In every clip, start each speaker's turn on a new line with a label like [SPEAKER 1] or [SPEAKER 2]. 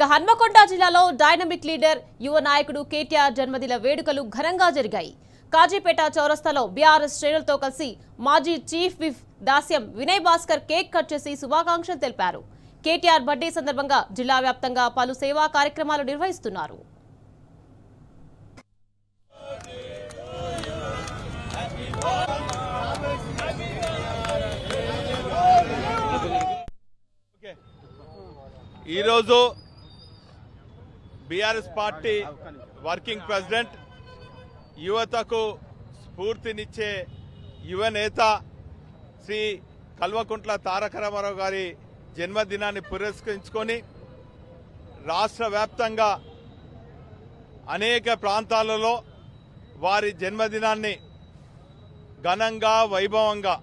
[SPEAKER 1] ఇక హన్మకొండ జిల్లాలో dynamic leader యువ నాయకుడు కేటీఆర్ జన్మదిన వేడుకలు ఘనంగా జరిగాయి. కాజీపేట చౌరస్తాలో బీఆర్ఎస్ శ్రేణులతో కలిసి మాజీ చీఫ్ విప్ దాస్యం వినయ్ భాస్కర్ కేక్ కట్ చేసి శుభాకాంక్షలు తెలిపారు. కేటీఆర్ బర్త్డే సందర్భంగా జిల్లా వ్యాప్తంగా పలు సేవా కార్యక్రమాలు నిర్వహిస్తున్నారు.
[SPEAKER 2] ఈరోజు బీఆర్ఎస్ పార్టీ వర్కింగ్ ప్రెసిడెంట్, యువతకు స్ఫూర్తినిచ్చే యువ నేత శ్రీ కల్వకుంట్ల తారక రామారావు గారి జన్మదినాన్ని పురస్కరించుకొని రాష్ట్ర వ్యాప్తంగా అనేక ప్రాంతాలలో వారి జన్మదినాన్ని ఘనంగా వైభవంగా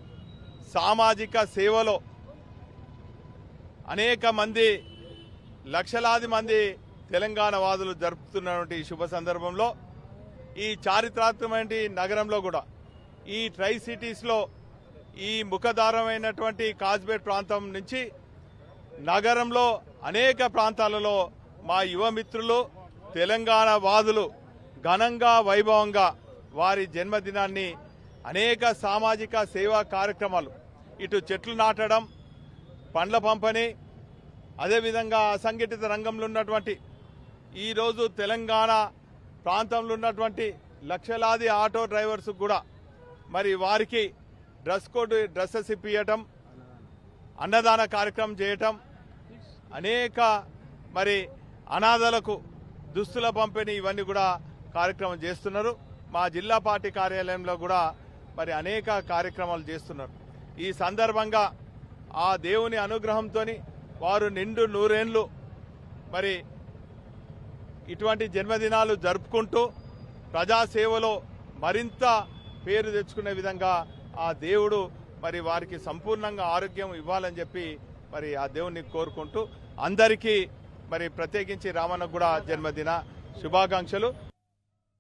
[SPEAKER 2] సామాజిక సేవలో అనేక మంది లక్షలాది మంది తెలంగాణ వాదులు జరుపుతున్నటువంటి శుభ సందర్భంలో ఈ చారిత్రాత్మకమైన నగరంలో కూడా ఈ ట్రై సిటీస్లో ఈ ముఖద్వారమైనటువంటి కాజ్పేట్ ప్రాంతం నుంచి నగరంలో అనేక ప్రాంతాలలో మా యువ మిత్రులు తెలంగాణ వాదులు ఘనంగా వైభవంగా వారి జన్మదినాన్ని అనేక సామాజిక సేవా కార్యక్రమాలు, ఇటు చెట్లు నాటడం, పండ్ల పంపిణీ, అదేవిధంగా అసంఘటిత రంగంలో ఉన్నటువంటి ఈరోజు తెలంగాణ ప్రాంతంలో ఉన్నటువంటి లక్షలాది ఆటో డ్రైవర్స్ కూడా మరి వారికి డ్రెస్సెస్ ఇప్పియటం, అన్నదాన కార్యక్రమం చేయటం, అనేక మరి అనాథలకు దుస్తుల పంపిణీ, ఇవన్నీ కూడా కార్యక్రమం చేస్తున్నారు. మా జిల్లా పార్టీ కార్యాలయంలో కూడా మరి అనేక కార్యక్రమాలు చేస్తున్నారు. ఈ సందర్భంగా ఆ దేవుని అనుగ్రహంతో వారు నిండు నూరేళ్లు మరి ఇటువంటి జన్మదినాలు జరుపుకుంటూ ప్రజాసేవలో మరింత పేరు తెచ్చుకునే విధంగా ఆ దేవుడు మరి వారికి సంపూర్ణంగా ఆరోగ్యం ఇవ్వాలని చెప్పి మరి ఆ దేవుణ్ణి కోరుకుంటూ అందరికీ మరి ప్రత్యేకించి రామన్నకు కూడా జన్మదిన శుభాకాంక్షలు.